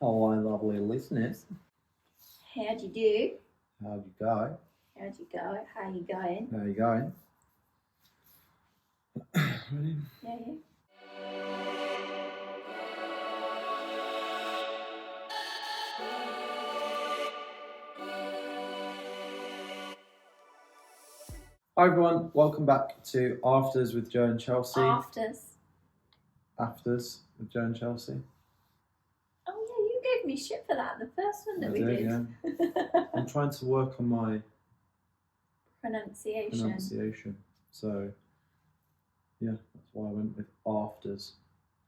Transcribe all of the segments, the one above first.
Hello, lovely listeners. How'd you do? How'd you go? How'd you go? How you going? How you going? Ready? Yeah. Hi everyone, welcome back to Afters with Joe and Chelsea. Afters with Joe and Chelsea. Oh yeah, you gave me shit for that. The first one that we did. Yeah. I'm trying to work on my pronunciation. So, yeah, that's why I went with Afters.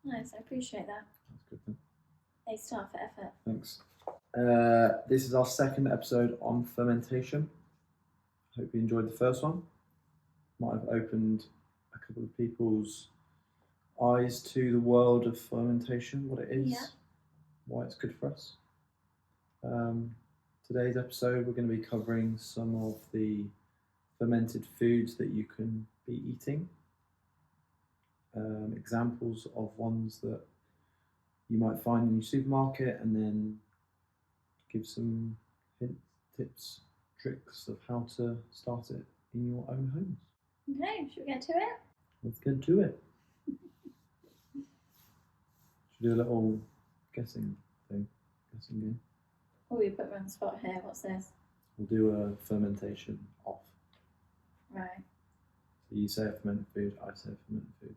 Nice, I appreciate that. That's good then. A star for effort. Thanks. This is our second episode on fermentation. Hope you enjoyed the first one. Might have opened a couple of people's eyes to the world of fermentation, what it is, why it's good for us. Today's episode, we're going to be covering some of the fermented foods that you can be eating. Examples of ones that you might find in your supermarket, and then give some hints, tips, tricks of how to start it in your own homes. Okay, should we get to it? Let's get to it. Should we do a little guessing game? Oh, you put me on the spot here. What's this? We'll do a fermentation off. Right. So you say a fermented food, I say a fermented food.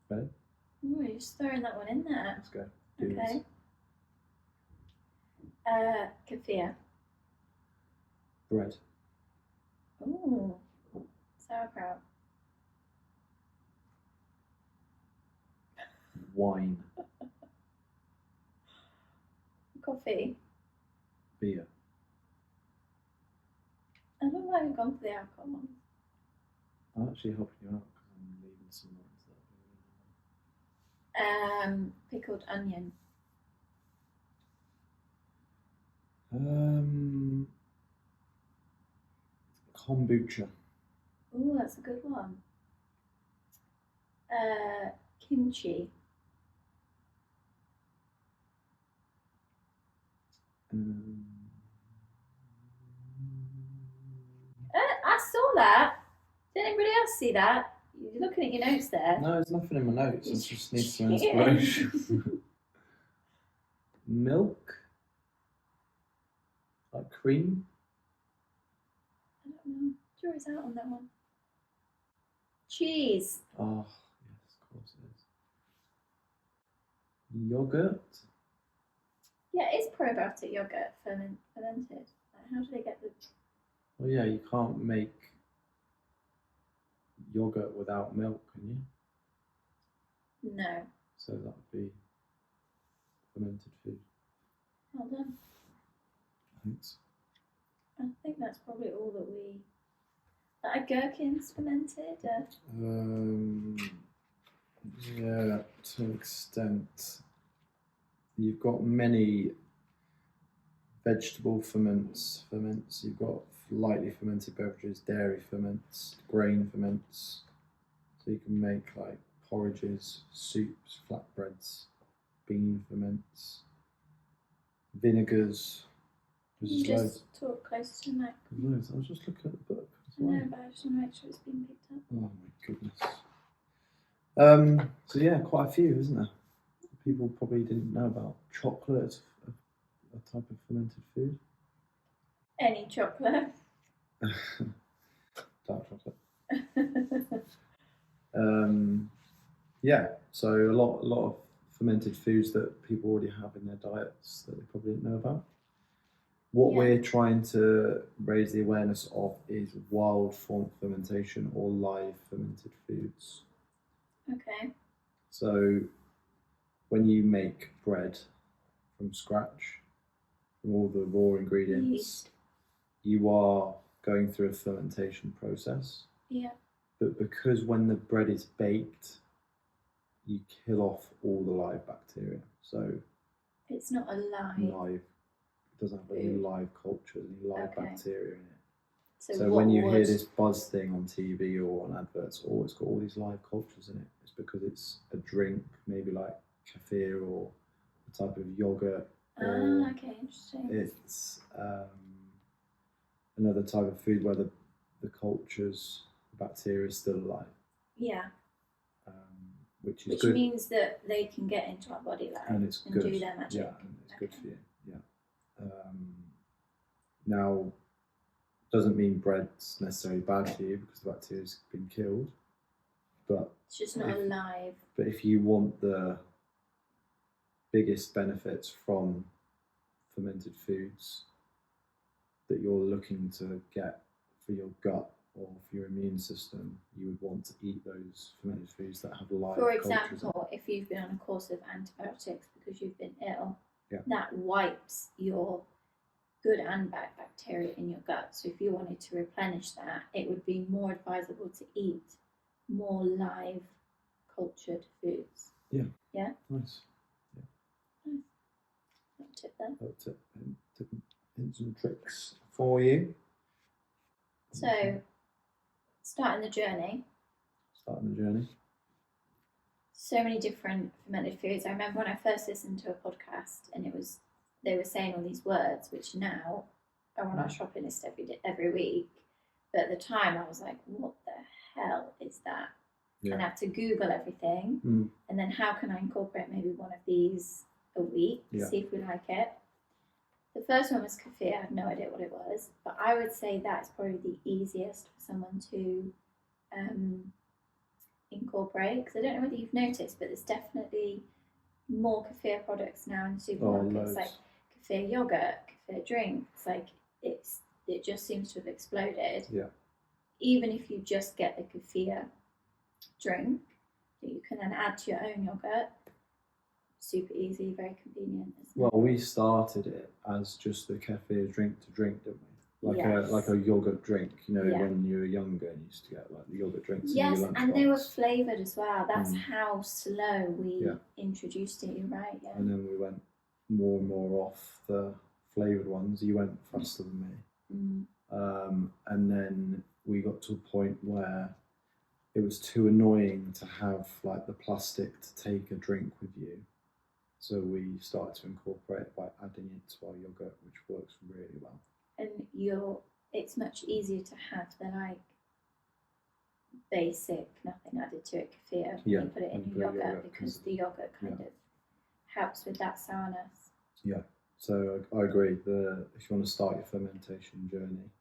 Ready? Oh, you're just throwing that one in there. Let's go. Okay. Kefir. Bread. Ooh. Sauerkraut. Wine. Coffee. Beer. I don't know why I've gone for the alcohol one. I'm actually helping you out because I'm leaving some ones that Pickled onion. Kombucha. Ooh, that's a good one. Kimchi. I saw that. Did anybody else see that? You're looking at your notes there. No, there's nothing in my notes. I just need some inspiration. Milk? Like cream? I don't know. Jury's out on that one. Cheese. Oh, yes, of course it is. Yogurt? Yeah, it's probiotic yogurt fermented. Like, how do they get the... Well, yeah, you can't make yogurt without milk, can you? No. So that would be fermented food. Well done. Thanks. I think that's probably all that we... Are gherkins fermented? Yeah, to an extent. You've got many vegetable ferments. You've got lightly fermented beverages, dairy ferments, grain ferments. So you can make like porridges, soups, flatbreads, bean ferments, vinegars. You just talk close to the mic. Loads. I was just looking at the book. I know, but I just want to make sure it's being picked up. Oh my goodness. So yeah, quite a few, isn't there? People probably didn't know about chocolate, a type of fermented food. Any chocolate. Dark chocolate. Yeah, so a lot of fermented foods that people already have in their diets that they probably didn't know about. What we're trying to raise the awareness of is wild form fermentation or live fermented foods. Okay. So when you make bread from scratch, from all the raw ingredients, you are going through a fermentation process. Yeah. But because when the bread is baked, you kill off all the live bacteria. So it's not alive. It doesn't have any live cultures, any live bacteria in it. So when you hear this buzz thing on TV or on adverts, it's got all these live cultures in it. It's because it's a drink, maybe like kefir or a type of yogurt. Ah, okay, interesting. It's another type of food where the culture's bacteria is still alive. Yeah. Which Which good. means that they can get into our body, like, and it's and good. do their magic. Yeah, and it's good for you. Yeah. Now, doesn't mean bread's necessarily bad for you because the bacteria's been killed, but It's just not alive. But if you want the biggest benefits from fermented foods that you're looking to get for your gut or for your immune system, you would want to eat those fermented foods that have live For cultures in. example, if you've been on a course of antibiotics because you've been ill, Yeah. that wipes your good and bad bacteria in your gut. So if you wanted to replenish that, it would be more advisable to eat more live cultured foods. Yeah. Yeah? Nice. Nice. Little tip there. Little tip, hints and tricks for you. So, starting the journey. Starting the journey. So many different fermented foods. I remember when I first listened to a podcast and they were saying all these words, which now are on our shopping list every week. But at the time I was like, what the hell is that? Yeah. And I have to Google everything. And then how can I incorporate maybe one of these a week, see if we like it. The first one was kefir. I had no idea what it was. But I would say that's probably the easiest for someone to incorporate, because I don't know whether you've noticed, but there's definitely more kefir products now in the supermarkets, like kefir yogurt, kefir drinks. Like it just seems to have exploded. Yeah. Even if you just get the kefir drink that you can then add to your own yogurt, super easy, very convenient. Well, we started it as just the kefir drink to drink, didn't we? Like a yogurt drink, when you were younger and you used to get like the yogurt drinks. Yes, in your and they were flavoured as well. That's Mm. how slow we introduced it, you're right, yeah. And then we went more and more off the flavoured ones. You went faster than me. And then we got to a point where it was too annoying to have like the plastic to take a drink with you. So we started to incorporate it by adding it to our yogurt, which works really well. And it's much easier to have the like basic, nothing added to it kefir when you put it in your yogurt, because the yogurt kind of helps with that sourness. Yeah, so I agree. If you want to start your fermentation journey,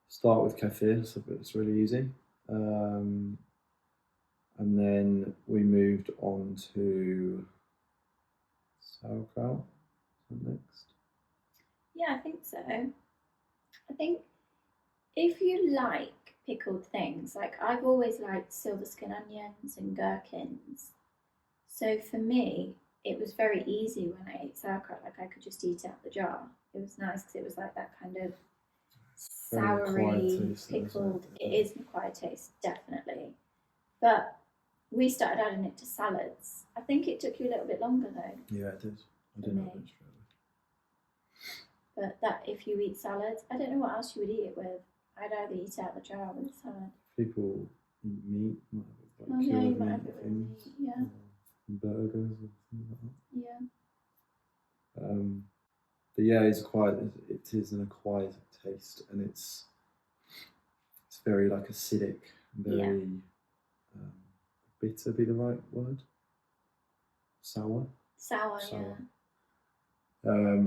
start with kefir. So it's really easy. And then we moved on to sauerkraut next. Yeah, I think so. I think if you like pickled things, like I've always liked silver skin onions and gherkins. So for me, it was very easy when I ate sauerkraut. Like I could just eat it out the jar. It was nice because it was like that kind of soury, pickled. It is an acquired taste, definitely. But we started adding it to salads. I think it took you a little bit longer though. Yeah, it did. I didn't know that. But that if you eat salads, I don't know what else you would eat it with. I'd either eat it out of the jar with a salad. People eat meat, might have Oh yeah, you might have it with meat, yeah. Burgers or things like that. Yeah. But yeah, it is an acquired taste, and it's very like acidic, very bitter. Be the right word? Sour. Yeah.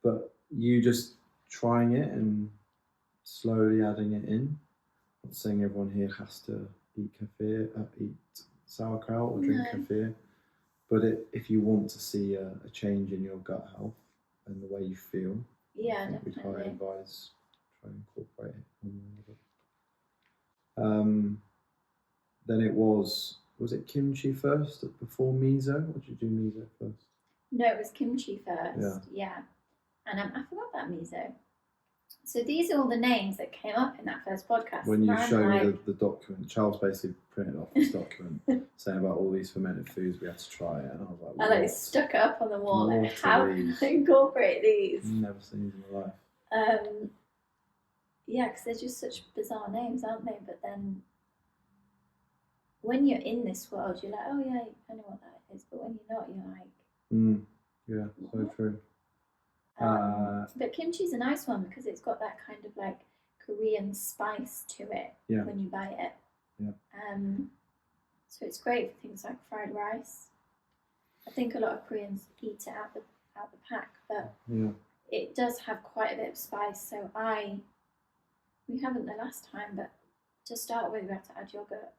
But you just trying it and slowly adding it in. I'm not saying everyone here has to eat sauerkraut or drink kefir, but if you want to see a change in your gut health and the way you feel, I think we'd highly advise try and incorporate it. Then it was it kimchi first before miso, or did you do miso first? No, it was kimchi first. Yeah. And I forgot about miso. So these are all the names that came up in that first podcast. When you showed me the document, Charles basically printed off this document saying about all these fermented foods we had to try it, and I was like, I stuck it up on the wall. Like, how can I incorporate these? Never seen these in my life. Yeah, because they're just such bizarre names, aren't they? But then when you're in this world, you're like, oh yeah, I know what that is, but when you're not, you're like, Yeah, so what? true. But kimchi's a nice one because it's got that kind of like Korean spice to it when you buy it. Yeah. So it's great for things like fried rice. I think a lot of Koreans eat it out the pack, but it does have quite a bit of spice. So we haven't the last time, but to start with, we have to add yogurt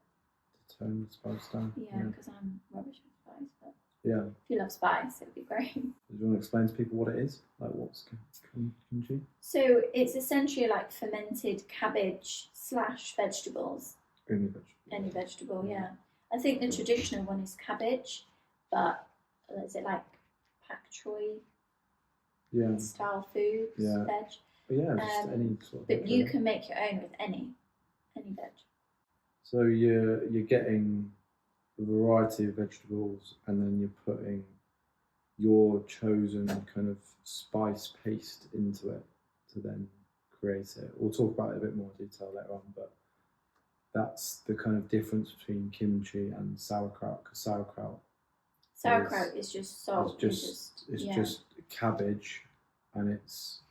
to tone the spice down. Yeah, because I'm rubbish with spice, but yeah, if you love spice, it'd be great. Do you want to explain to people what it is? Like what's kimchi? So it's essentially like fermented cabbage / vegetables. Any vegetable. Any vegetable, yeah. I think the traditional one is cabbage, but is it like pak choi style foods, veg? But yeah, just any sort of. But you can make your own with any veg. So you're getting a variety of vegetables, and then you're putting your chosen kind of spice paste into it to then create it. We'll talk about it a bit more detail later on, but that's the kind of difference between kimchi and sauerkraut. Because sauerkraut is just salt. It's just cabbage, and it's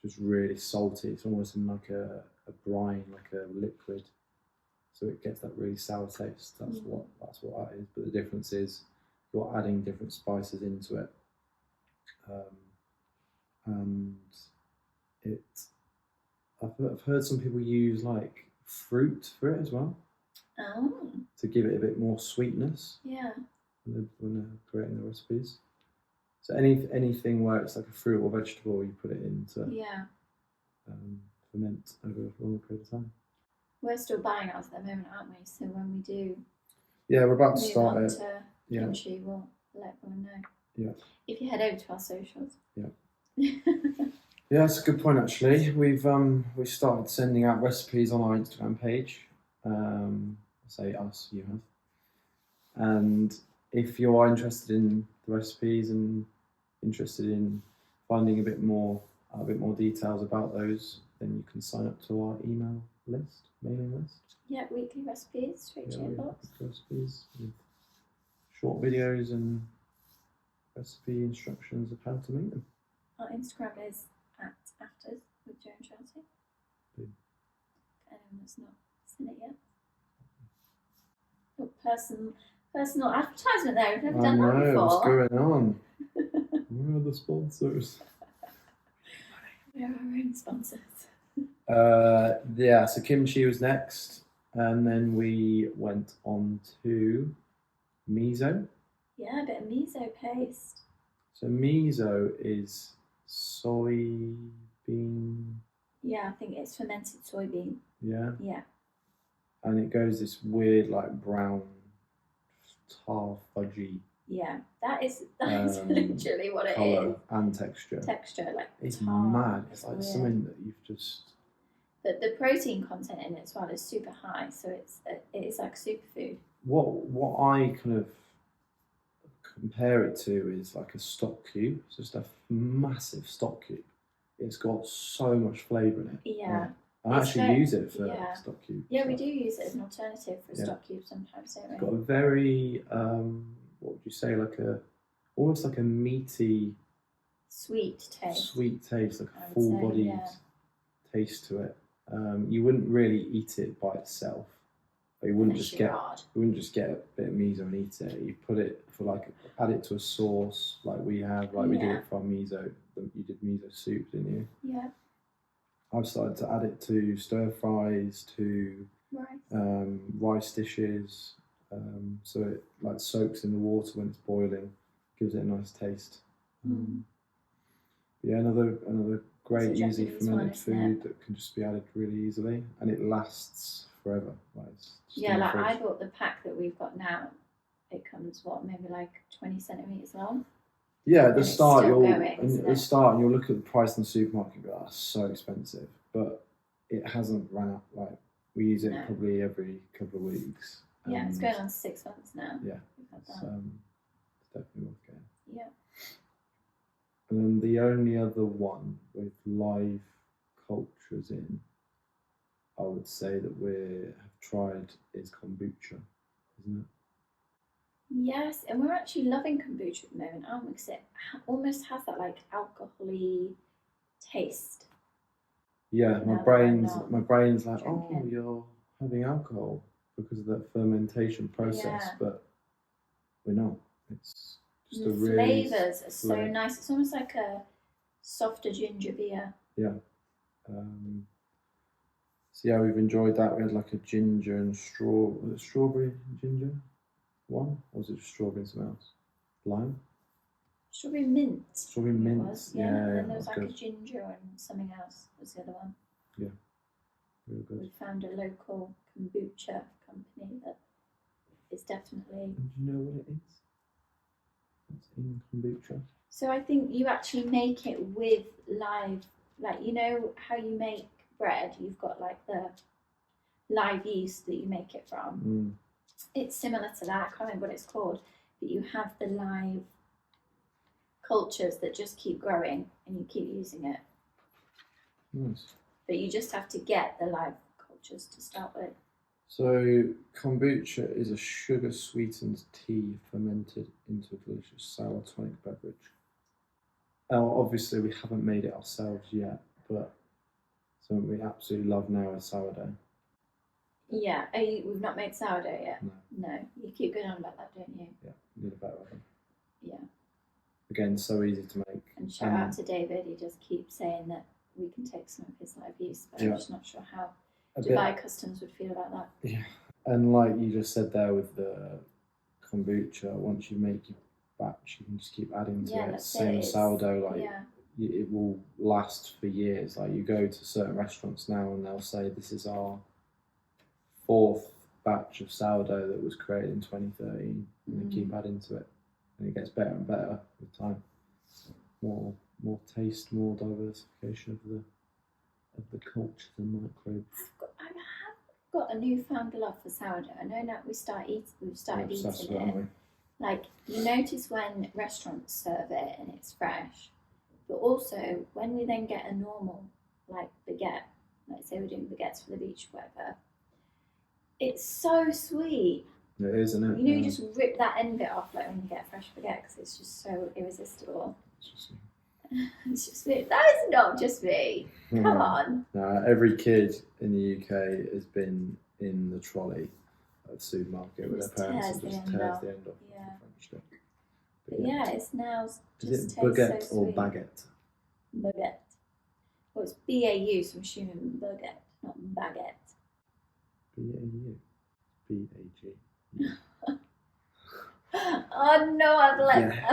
just really salty. It's almost in like a brine, like a liquid. So it gets that really sour taste. That's what that is. But the difference is you're adding different spices into it, and I've heard some people use like fruit for it as well. Oh. To give it a bit more sweetness. Yeah. When they're creating the recipes. So anything where it's like a fruit or vegetable, you put it into ferment over a long period of time. We're still buying ours at the moment, aren't we? So when we do, we're about to start it. Kimchi, we'll let everyone know. Yeah. If you head over to our socials. Yeah. Yeah, that's a good point. Actually, we started sending out recipes on our Instagram page. I say us, you have. And if you are interested in the recipes and interested in finding a bit more details about those, then you can sign up to our mailing list. Yeah, weekly recipes straight to your inbox. Recipes with short videos and recipe instructions of how to make them. Our Instagram is @afters with Joe and Chelsea. For anyone that's not seen it yet. Oh, personal advertisement there. We've never done that before. What's going on? Where are the sponsors? We are our own sponsors. So kimchi was next, and then we went on to miso. Yeah, a bit of miso paste. So miso is soybean. Yeah, I think it's fermented soybean. Yeah. Yeah. And it goes this weird like brown tar fudgy. Yeah, that is literally what it is. And texture. Like it's tar. Mad. It's like weird. Something that you've just. But the protein content in it as well is super high, so it is like superfood. What I kind of compare it to is like a stock cube. It's just a massive stock cube. It's got so much flavour in it. Yeah. I actually use it for stock cube. Yeah, we do use it as an alternative for stock cube sometimes, don't we? It's got a very, what would you say, almost like a meaty, sweet taste, like a full-bodied taste to it. You wouldn't really eat it by itself. But you wouldn't just get a bit of miso and eat it. You put it add it to a sauce like we have, we did it for our miso. You did miso soup, didn't you? Yeah. I've started to add it to stir fries, to rice dishes, so it like soaks in the water when it's boiling, gives it a nice taste. Yeah, another great easy fermented food that can just be added really easily, and it lasts forever. I bought the pack that we've got now. It comes maybe like 20 centimeters long. Yeah, at the start you'll look at the price in the supermarket and go, that's so expensive. But it hasn't run out. Like we use it probably every couple of weeks. Yeah, it's going on 6 months now. Yeah, it's definitely worth getting. Yeah. And then the only other one with live cultures in, I would say that we have tried is kombucha, isn't it? Yes, and we're actually loving kombucha at the moment, aren't we? Because it almost has that like alcohol-y taste. Yeah, Now that we're not my brain's like, oh, drinking. you're having alcohol because of that fermentation process, Yeah. but we're not. It's just The a really flavours are so nice. It's almost like a softer ginger beer. Yeah. So yeah, we've enjoyed that. We had like a ginger and strawberry and ginger one, or was it just strawberry and something else? Lime? Strawberry mint. Strawberry It mint. was, yeah. Yeah, And then there was that's like good. a ginger and something else was the other one. Yeah, real good. We found a local kombucha company that is definitely. And do you know what it is? What's in kombucha? So I think you actually make it with live, like you know how you make bread. You've got like the live yeast that you make it from. It's similar to that. I can't remember what it's called, but you have the live cultures that just keep growing and you keep using it. Nice. But you just have to get the live cultures to start with. So kombucha is a sugar-sweetened tea fermented into a delicious sour tonic beverage. Now, obviously, we haven't made it ourselves yet, but something we absolutely love now is sourdough. Yeah, we've not made sourdough yet. No, you keep going on about that, don't you? Yeah, need a better oven. Yeah. Again, so easy to make. And shout out to David. He just keeps saying that we can take some of his live yeast, but I'm just not sure how Dubai Customs would feel about that. Yeah, and like you just said there with the kombucha, once you make your batch, you can just keep adding to it. Same as sourdough, like it will last for years. Like you go to certain restaurants now and they'll say this is our 4th batch of sourdough that was created in 2013, and they keep adding to it, and it gets better and better with time. More taste, more diversification of the cultures and microbes. I have got a newfound love for sourdough. I know now we've started eating it. Like you notice when restaurants serve it and it's fresh, but also when we then get a normal like baguette, like say we're doing baguettes for the beach, whatever. It's so sweet. It is, isn't it? You know, you just rip that end bit off like when you get a fresh baguette because it's just so irresistible. It's just me. That is not just me. Come on. Every kid in the UK has been in the trolley at the supermarket with their parents and just tears the end off. Yeah. The French stick. But yeah, it's now just is it baguette so or baguette? Baguette. Well, it's BAU, so I'm assuming baguette, not baguette. BAU. BAG. Oh no, I've let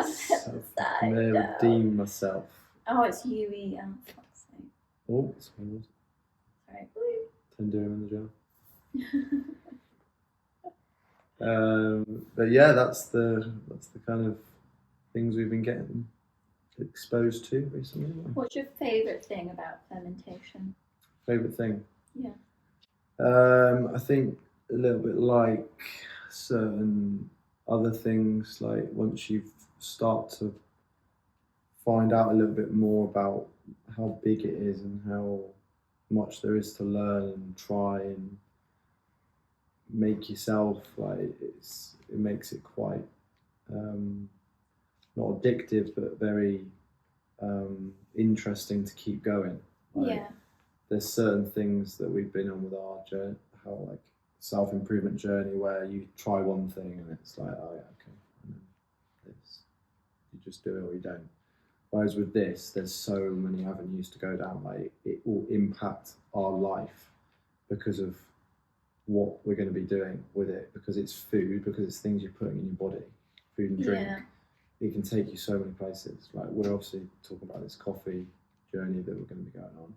I've redeemed myself. Oh, it's UE. Fuck's sake. Oh, sorry. Sorry. 10 dirham in the jar. But yeah, that's the kind of things we've been getting exposed to recently. What's your favourite thing about fermentation? Favourite thing? Yeah. I think a little bit like certain other things, like once you start to find out a little bit more about how big it is and how much there is to learn and try and make yourself, like it makes it quite not addictive but very interesting to keep going. Like, there's certain things that we've been on with our journey, how like self-improvement journey, where you try one thing and it's like, oh yeah, okay, and then you just do it or you don't. Whereas with this, there's so many avenues to go down. Like it will impact our life because of what we're going to be doing with it, because it's food, because it's things you're putting in your body, food and drink. It can take you so many places. Like we're obviously talking about this coffee journey that we're going to be going on.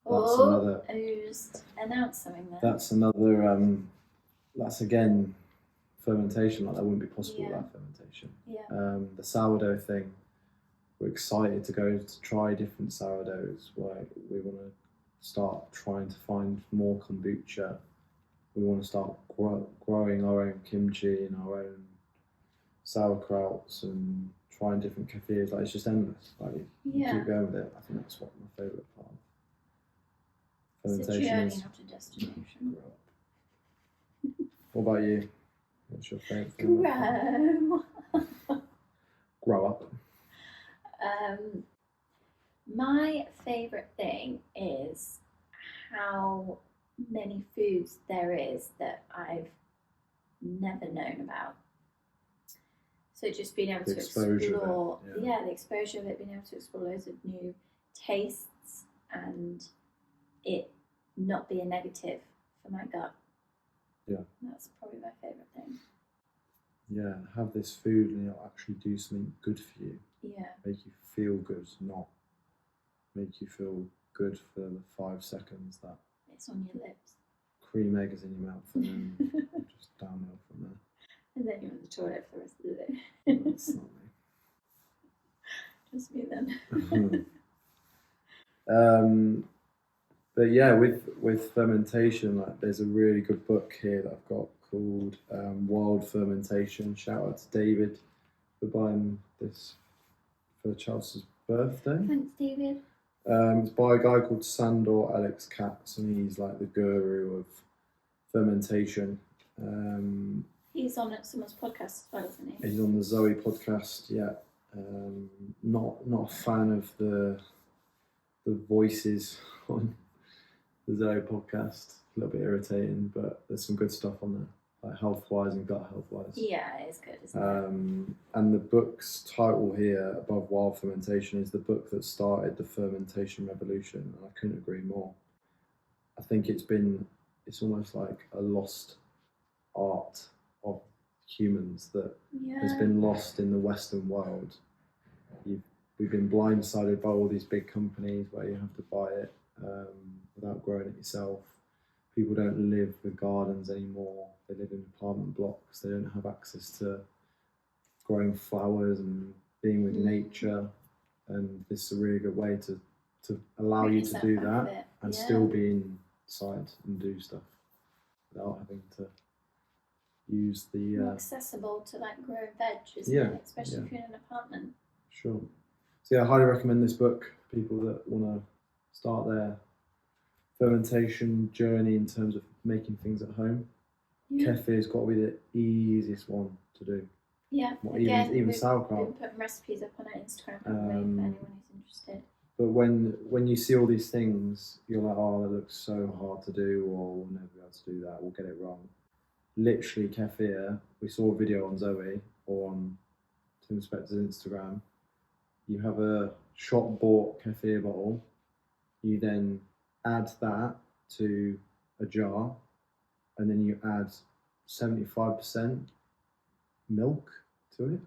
You just announced something there. That's another. That's again fermentation. Like that wouldn't be possible without fermentation. The sourdough thing. We're excited to go to try different sourdoughs. Where we want to start trying to find more kombucha. We want to start growing our own kimchi and our own sauerkrauts and trying different kefirs. Like it's just endless. Like you keep going with it. I think that's what my favourite part of fermentation is. It's a journey, not a destination. What about you? What's your favourite thing? Grow up. My favourite thing is how many foods there is that I've never known about. So just being able to explore, the exposure of it, being able to explore loads of new tastes and it not be a negative for my gut. Yeah. That's probably my favourite thing. Yeah, have this food and it'll actually do something good for you. Yeah. Make you feel good, not make you feel good for the 5 seconds that it's on your lips. Cream egg is in your mouth and then just downhill from there. And then you're in the toilet for the rest of the day. That's not me. Just me then. But yeah, with fermentation, like there's a really good book here that I've got called Wild Fermentation. Shout out to David for buying this for Charles's birthday. Thanks, David. It's by a guy called Sandor Alex Katz, and he's like the guru of fermentation. He's on someone's podcast as well, isn't he? He's on the Zoe podcast, yeah. Not a fan of the voices on the Zoe podcast. A little bit irritating, but there's some good stuff on there, like health-wise and gut health-wise. Yeah, it's good, isn't it? And the book's title here, above Wild Fermentation, is the book that started the fermentation revolution, and I couldn't agree more. I think it's almost like a lost art of humans that has been lost in the Western world. We've been blindsided by all these big companies where you have to buy it without growing it yourself. People don't live with gardens anymore. They live in apartment blocks. They don't have access to growing flowers and being with nature. And this is a really good way to allow you to do that and still be inside and do stuff without having to use the... more accessible to like grow veg, isn't it? Especially if you're in an apartment. Sure. So yeah, I highly recommend this book for people that want to start their fermentation journey in terms of making things at home. Kefir's got to be the easiest one to do. Yeah, even sauerkraut. We've been putting recipes up on our Instagram for anyone who's interested. But when you see all these things, you're like, oh, that looks so hard to do, or we'll never be able to do that, we'll get it wrong. Literally, kefir, we saw a video on Zoe or on Tim Spector's Instagram. You have a shop-bought kefir bottle. You then add that to a jar, and then you add 75% milk to it.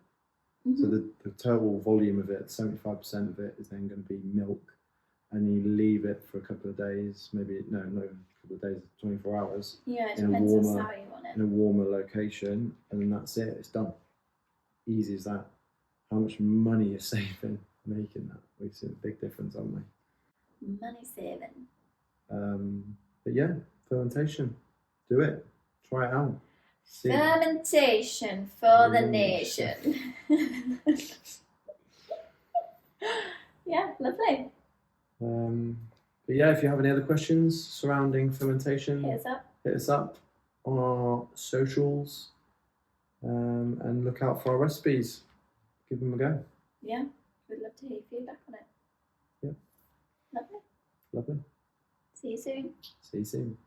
Mm-hmm. So the total volume of it, 75% of it is then going to be milk, and you leave it for a couple of days, a couple of days, 24 hours. Yeah, it depends on how you want it. In a warmer location, and then that's it, it's done. Easy as that. How much money you're saving making that. We've seen a big difference, haven't we? Money saving. But yeah, fermentation. Do it. Try it out. Fermentation for the nation. Yeah, lovely. But yeah, if you have any other questions surrounding fermentation, hit us up on our socials, and look out for our recipes. Give them a go. Yeah, we'd love to hear your feedback on it. Yeah. Lovely. See you soon.